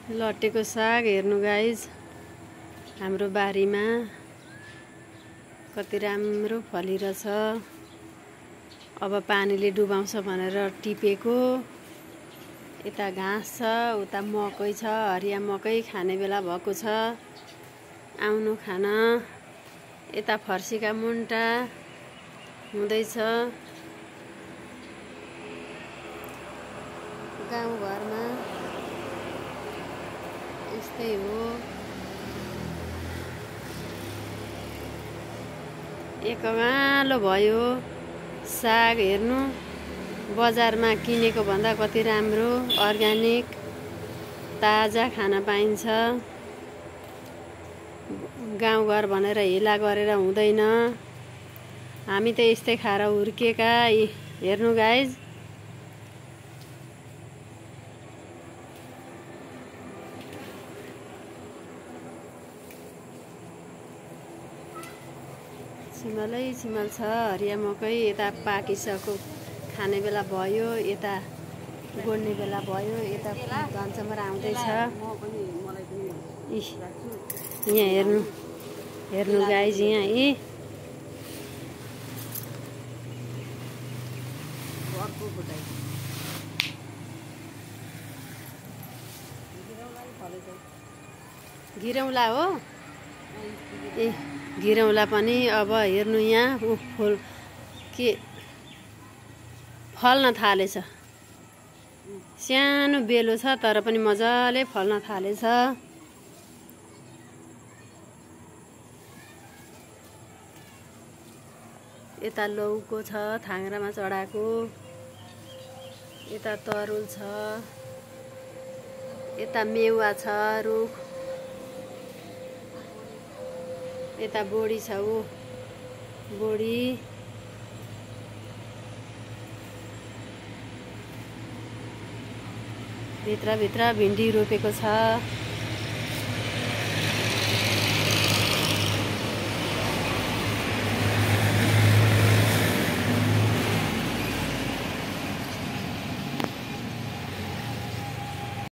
लट्टेको साग हेर्नु गाइज, हाम्रो बारीमा कति राम्रो फलिरहेछ। अब पानीले डुबाउँछ भनेर टिपेको। यता घाँस छ, उता मकै छ, हरिया मकै खाने बेला भएको छ। आउनु खान। यता फर्सीका मुन्टा हुँदैछ। गाउँघरमा यस्तै हो। एकगालो भयो साग हेर्नु। बजारमा किनेको भन्दा कति राम्रो, अर्ग्यानिक ताजा खान पाइन्छ। गाउँघर भनेर हिला गरेर हुँदैन। हामी त यस्तै खाएर हुर्केका। हेर्नु गाइज, छिमलै छिमल छ, हरिया मकै। यता पाकिसक्यो, खाने बेला भयो। यता गोड्ने बेला भयो। यता घनचमरा आउँदैछ। यहाँ हेर्नु हेर्नु गाइज, यहाँ घिरौँला हो। ए घिरौँला पनि अब हेर्नु यहाँ फुल के फल्न थालेछ। सानो बेलो छ तर पनि मजाले फल्न थालेछ। यता लौको छ, थाङ्ग्रामा चढाएको। यता तरुल छ। यता मेवा छ रुख। यता बोडी छ, ऊ बोडी। भित्र भित्र भिन्डी रोपेको छ।